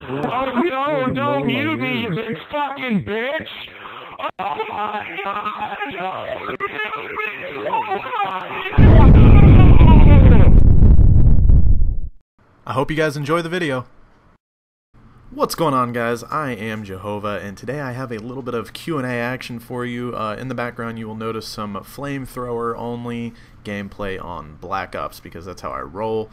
Oh no, don't mute me, you big fucking bitch! I hope you guys enjoy the video. What's going on, guys? I am Jahova, and today I have a little bit of Q&A action for you. In the background you will notice some flamethrower only gameplay on Black Ops, because that's how I roll.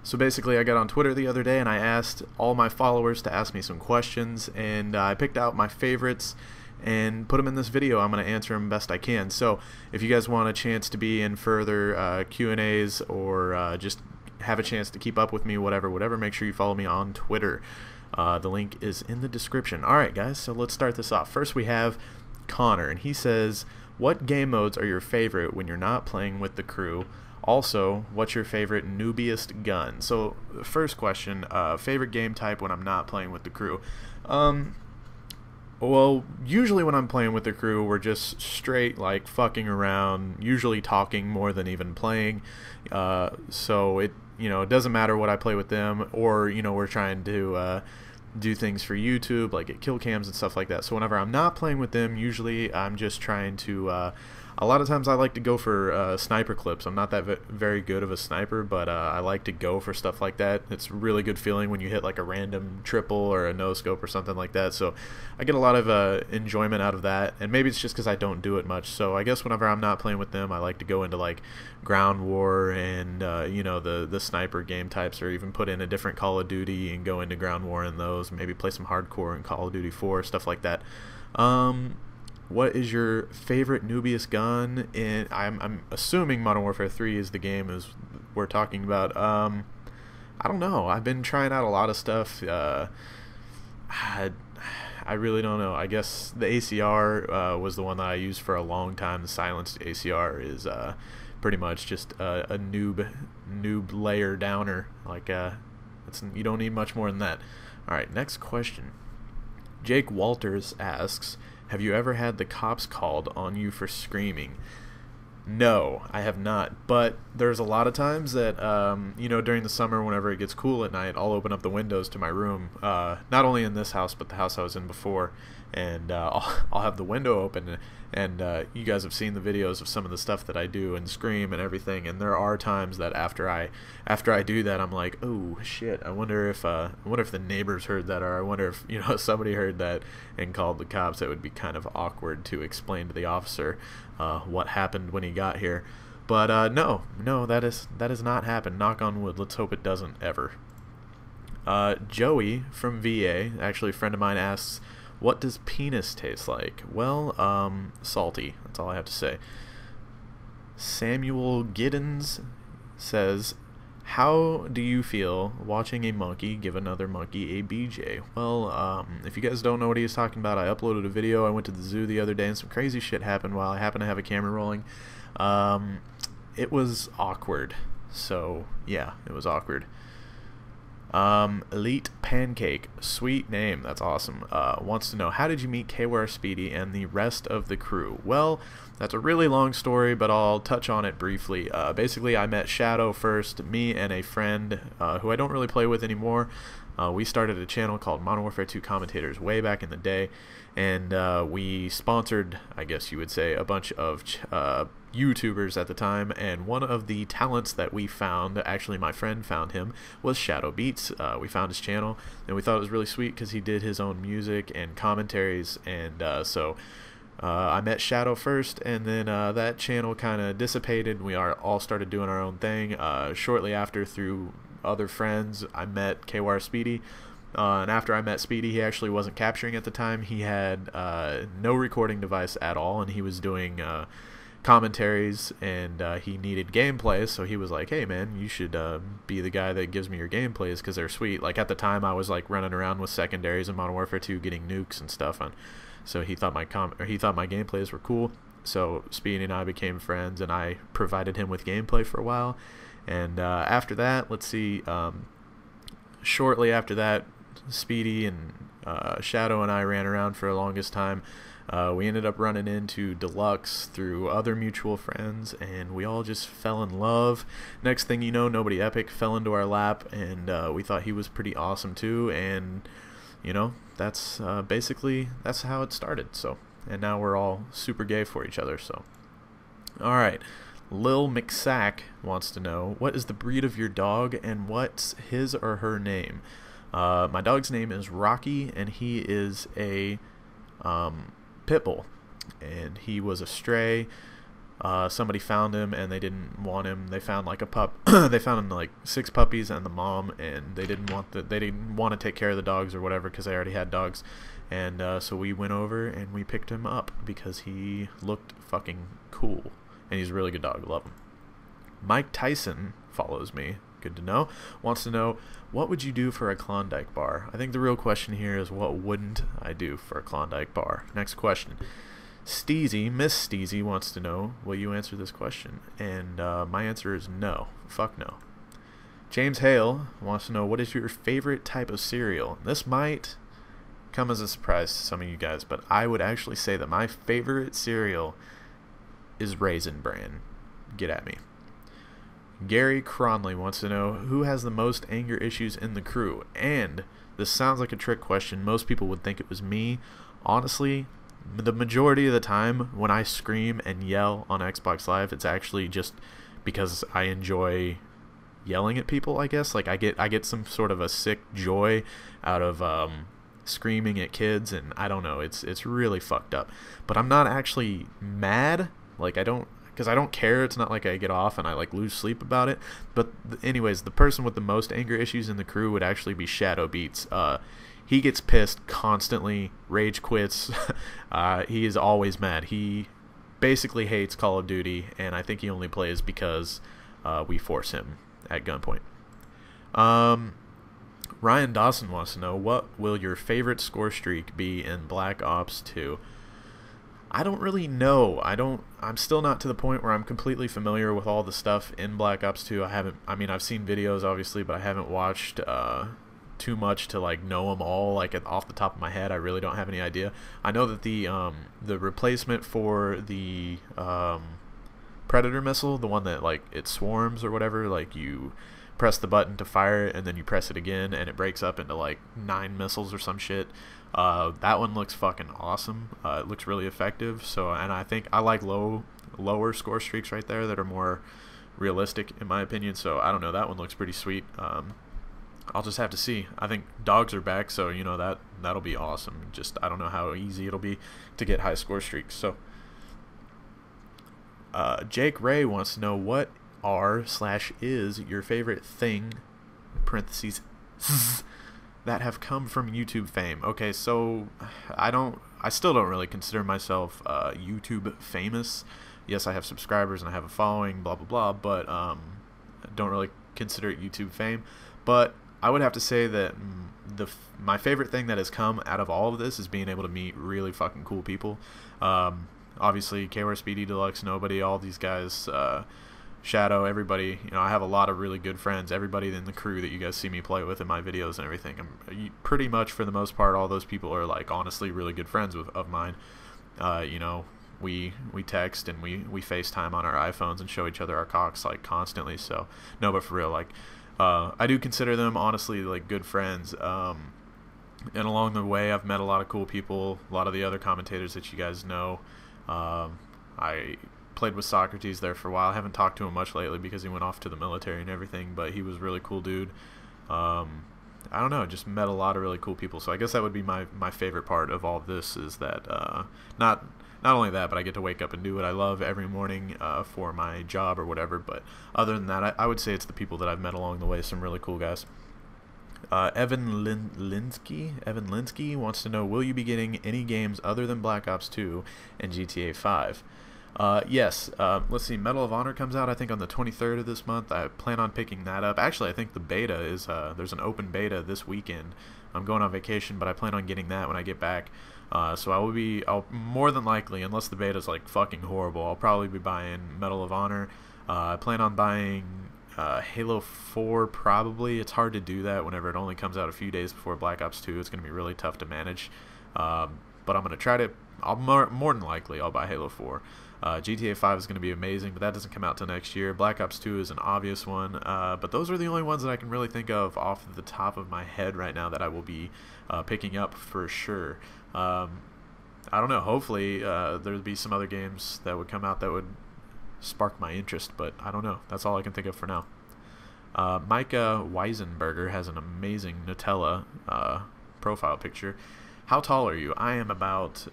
So basically I got on Twitter the other day and I asked all my followers to ask me some questions, and I picked out my favorites and put them in this video. I'm going to answer them best I can. So if you guys want a chance to be in further Q&As or just have a chance to keep up with me, whatever, make sure you follow me on Twitter. The link is in the description. Alright guys, so let's start this off. First we have Connor, and he says, what game modes are your favorite when you're not playing with the crew? Also, what's your favorite noobiest gun? So, first question, favorite game type when I'm not playing with the crew. Well, usually when I'm playing with the crew, we're just straight, like, fucking around, usually talking more than even playing. So it doesn't matter what I play with them, or, we're trying to do things for YouTube, like get kill cams and stuff like that. So whenever I'm not playing with them, usually I'm just trying to, a lot of times I like to go for sniper clips. I'm not that very good of a sniper, but I like to go for stuff like that. It's a really good feeling when you hit like a random triple or a no-scope or something like that. So I get a lot of enjoyment out of that, and maybe it's just because I don't do it much. So I guess whenever I'm not playing with them, I like to go into like ground war and the sniper game types, or even put in a different Call of Duty and go into ground war in those. Maybe play some hardcore in Call of Duty 4, stuff like that. What is your favorite noobiest gun? And I'm assuming Modern Warfare 3 is the game as we're talking about. I don't know. I've been trying out a lot of stuff. I really don't know. I guess the ACR was the one that I used for a long time. The silenced ACR is pretty much just a noob layer downer. Like you don't need much more than that. All right, next question. Jake Walters asks, have you ever had the cops called on you for screaming? No, I have not, but there's a lot of times that, during the summer, whenever it gets cool at night, I'll open up the windows to my room, not only in this house, but the house I was in before, and I'll have the window open, and you guys have seen the videos of some of the stuff that I do and scream and everything, and there are times that after I do that, I'm like, oh shit, I wonder if the neighbors heard that, or I wonder if somebody heard that and called the cops. It would be kind of awkward to explain to the officer what happened when he got here. But no, that has not happened. Knock on wood. Let's hope it doesn't ever. Joey from VA, actually a friend of mine, asks, what does penis taste like? Well, salty. That's all I have to say. Samuel Giddens says, how do you feel watching a monkey give another monkey a BJ? Well, if you guys don't know what he is talking about, I uploaded a video. I went to the zoo the other day and some crazy shit happened while I happened to have a camera rolling. It was awkward. So, yeah, it was awkward. Elite Pancake, sweet name, that's awesome, wants to know, how did you meet KWAR Speedy and the rest of the crew? Well, that's a really long story, but I'll touch on it briefly. Basically, I met Shadow first, me and a friend who I don't really play with anymore. We started a channel called Modern Warfare 2 Commentators way back in the day, and we sponsored, I guess you would say, a bunch of YouTubers at the time, and one of the talents that we found, actually my friend found him, was Shadow Beats. We found his channel, and we thought it was really sweet because he did his own music and commentaries, and so I met Shadow first, and then that channel kind of dissipated. We all started doing our own thing. Shortly after, through other friends, I met KWAR Speedy. And after I met Speedy, he actually wasn't capturing at the time. He had no recording device at all, and he was doing commentaries, and he needed gameplays, so he was like, hey man, you should be the guy that gives me your gameplays because they're sweet. Like at the time I was like running around with secondaries in Modern Warfare 2 getting nukes and stuff, so he thought my gameplays were cool. So Speedy and I became friends, and I provided him with gameplay for a while. And after that, let's see, shortly after that, Speedy and Shadow and I ran around for the longest time. We ended up running into Deluxe through other mutual friends, and we all just fell in love. Next thing you know, Nobody Epic fell into our lap, and we thought he was pretty awesome too, and you know, that's basically that's how it started. So, and now we're all super gay for each other. So, all right. Lil McSack wants to know, what is the breed of your dog and what's his or her name? My dog's name is Rocky, and he is a pit bull, and he was a stray. Somebody found him and they didn't want him. They found like a pup. They found like 6 puppies and the mom, and they didn't want to take care of the dogs or whatever because they already had dogs. And so we went over and we picked him up because he looked fucking cool, and he's a really good dog. Love him. Mike Tyson follows me. Good to know. Wants to know, what would you do for a Klondike bar? I think the real question here is, what wouldn't I do for a Klondike bar? Next question. Steezy, Miss Steezy wants to know, will you answer this question? And my answer is no. Fuck no. James Hale wants to know, what is your favorite type of cereal? This might come as a surprise to some of you guys, but I would actually say that my favorite cereal is Raisin Bran. Get at me. Gary Cronley wants to know, who has the most anger issues in the crew? And this sounds like a trick question. Most people would think it was me. Honestly, the majority of the time when I scream and yell on Xbox Live, it's actually just because I enjoy yelling at people, I guess. Like I get some sort of a sick joy out of screaming at kids, and I don't know, it's really fucked up. But I'm not actually mad. Like because I don't care. It's not like I get off and I like lose sleep about it. But anyways, the person with the most anger issues in the crew would actually be Shadow Beats. He gets pissed constantly, rage quits. He is always mad. He basically hates Call of Duty, and I think he only plays because we force him at gunpoint. Ryan Dawson wants to know, what will your favorite score streak be in Black Ops 2? I don't really know. I'm still not to the point where I'm completely familiar with all the stuff in Black Ops 2. I've seen videos obviously, but I haven't watched too much to like know them all like off the top of my head. I really don't have any idea. I know that the replacement for the Predator missile, the one that like it swarms or whatever, like you press the button to fire it and then you press it again and it breaks up into like 9 missiles or some shit. That one looks fucking awesome. It looks really effective. So, and I think I like lower score streaks right there that are more realistic in my opinion. So I don't know, that one looks pretty sweet. I'll just have to see. I think dogs are back, so you know that'll be awesome. Just I don't know how easy it'll be to get high score streaks. So Jake Ray wants to know, what are/is your favorite thing (parentheses) that have come from YouTube fame? Okay, so I still don't really consider myself YouTube famous. Yes, I have subscribers and I have a following, blah blah blah, but don't really consider it YouTube fame. But I would have to say that my favorite thing that has come out of all of this is being able to meet really fucking cool people. Obviously, KWAR Speedy Deluxe, Nobody, all these guys, Shadow, everybody. You know, I have a lot of really good friends. Everybody in the crew that you guys see me play with in my videos and everything. Pretty much for the most part, all those people are like honestly really good friends of mine. You know, we text and we FaceTime on our iPhones and show each other our cocks like constantly. So no, but for real, like. I do consider them honestly like good friends, and along the way I've met a lot of cool people, a lot of the other commentators that you guys know. I played with Socrates there for a while. I haven't talked to him much lately because he went off to the military and everything, but he was a really cool dude. I don't know, just met a lot of really cool people. So I guess that would be my favorite part of all of this, is that not only that, but I get to wake up and do what I love every morning for my job or whatever. But other than that, I would say it's the people that I've met along the way. Some really cool guys. Evan Linsky wants to know, will you be getting any games other than Black Ops 2 and GTA 5? Yes. Let's see. Medal of Honor comes out, I think, on the 23rd of this month. I plan on picking that up. Actually, I think the beta is there's an open beta this weekend. I'm going on vacation, but I plan on getting that when I get back. So I'll more than likely, unless the beta's like fucking horrible, I'll probably be buying Medal of Honor. I plan on buying Halo 4 probably. It's hard to do that whenever it only comes out a few days before Black Ops 2. It's going to be really tough to manage. But I'm going to try to. More than likely, I'll buy Halo 4. GTA 5 is going to be amazing, but that doesn't come out till next year. Black Ops 2 is an obvious one, but those are the only ones that I can really think of off the top of my head right now that I will be picking up for sure. I don't know. Hopefully, there'll be some other games that would come out that would spark my interest, but I don't know. That's all I can think of for now. Micah Weisenberger has an amazing Nutella profile picture. How tall are you? I am about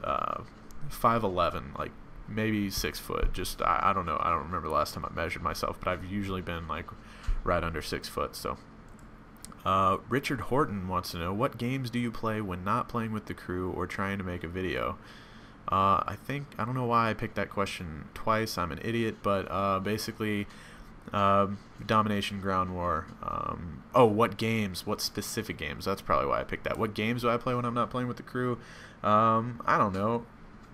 5'11", like maybe 6 foot. Just I don't know. I don't remember the last time I measured myself, but I've usually been like right under 6 foot. So Richard Horton wants to know, what games do you play when not playing with the crew or trying to make a video? I don't know why I picked that question twice. I'm an idiot, but basically Domination, Ground War. What games? What specific games? That's probably why I picked that. What games do I play when I'm not playing with the crew? I don't know.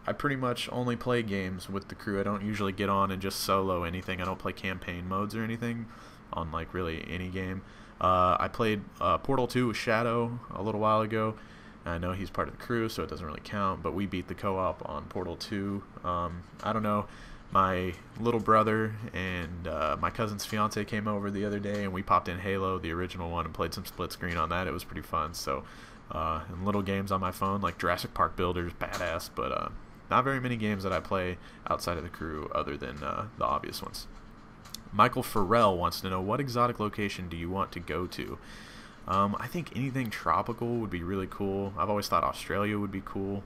I pretty much only play games with the crew. I don't usually get on and just solo anything. I don't play campaign modes or anything on like really any game. I played Portal 2 with Shadow a little while ago. I know he's part of the crew, so it doesn't really count, but we beat the co-op on Portal 2. I don't know. My little brother and my cousin's fiance came over the other day, and we popped in Halo, the original one, and played some split screen on that. It was pretty fun. So, and little games on my phone like Jurassic Park Builders, badass, but not very many games that I play outside of the crew other than the obvious ones. Michael Farrell wants to know, what exotic location do you want to go to? I think anything tropical would be really cool. I've always thought Australia would be cool.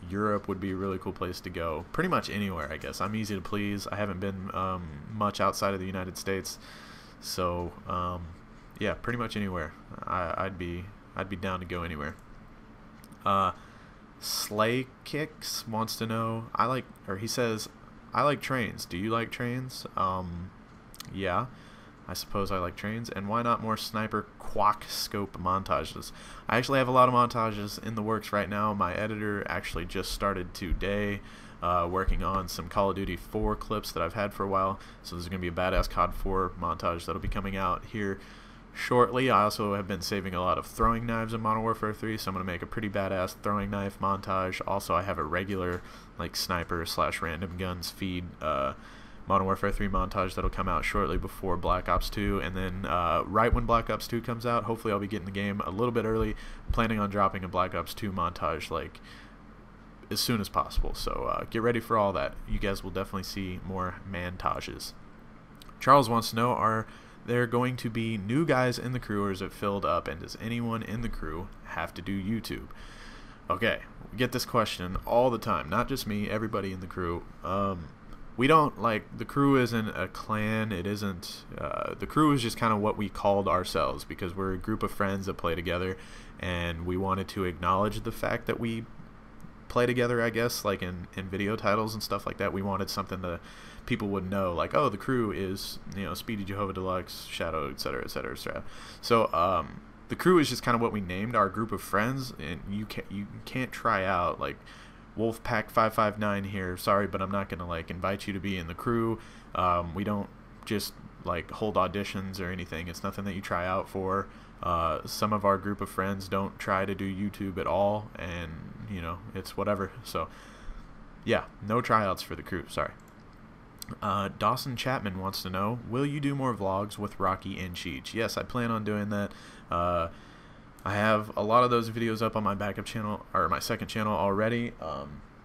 Europe would be a really cool place to go. Pretty much anywhere, I guess. I'm easy to please. I haven't been much outside of the United States, so yeah, pretty much anywhere. I'd be down to go anywhere. Slay Kicks wants to know, he says, I like trains. Do you like trains? Yeah. I suppose I like trains, and why not more sniper quack scope montages? I actually have a lot of montages in the works right now. My editor actually just started today working on some Call of Duty 4 clips that I've had for a while, so there's going to be a badass COD 4 montage that'll be coming out here shortly. I also have been saving a lot of throwing knives in Modern Warfare 3, so I'm going to make a pretty badass throwing knife montage. Also, I have a regular like sniper / random guns feed Modern Warfare 3 montage that'll come out shortly before Black Ops 2, and then right when Black Ops 2 comes out, hopefully I'll be getting the game a little bit early, planning on dropping a Black Ops 2 montage like as soon as possible, so get ready for all that. You guys will definitely see more montages. Charles wants to know, are there going to be new guys in the crew, or is it filled up, and does anyone in the crew have to do YouTube? Okay, we get this question all the time, not just me, everybody in the crew. We don't, like, the crew isn't a clan, it isn't, the crew is just kind of what we called ourselves, because we're a group of friends that play together, and we wanted to acknowledge the fact that we play together, I guess, like in video titles and stuff like that. We wanted something that people would know, like, oh, the crew is, you know, Speedy, Jahova Deluxe, Shadow, etc., etc., etc. So, the crew is just kind of what we named our group of friends, and you can't try out, like, Wolfpack 559 here, sorry, but I'm not gonna like invite you to be in the crew. We don't just like hold auditions or anything. It's nothing that you try out for. Some of our group of friends don't try to do YouTube at all, and you know, it's whatever. So yeah, no tryouts for the crew, sorry. Dawson Chapman wants to know, will you do more vlogs with Rocky and Cheech? Yes, I plan on doing that. I have a lot of those videos up on my backup channel, or my second channel already,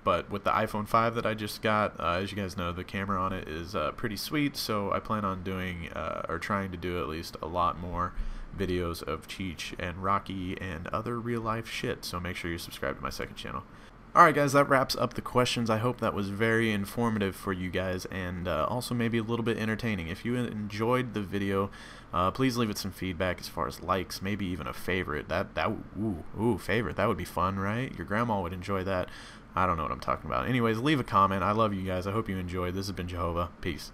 but with the iPhone 5 that I just got, as you guys know, the camera on it is pretty sweet, so I plan on doing, or trying to do at least a lot more videos of Cheech and Rocky and other real-life shit, so make sure you're subscribed to my second channel. Alright guys, that wraps up the questions. I hope that was very informative for you guys, and also maybe a little bit entertaining. If you enjoyed the video, please leave it some feedback as far as likes, maybe even a favorite. Favorite, that would be fun, right? Your grandma would enjoy that. I don't know what I'm talking about. Anyways, leave a comment. I love you guys. I hope you enjoyed. This has been Jahova. Peace.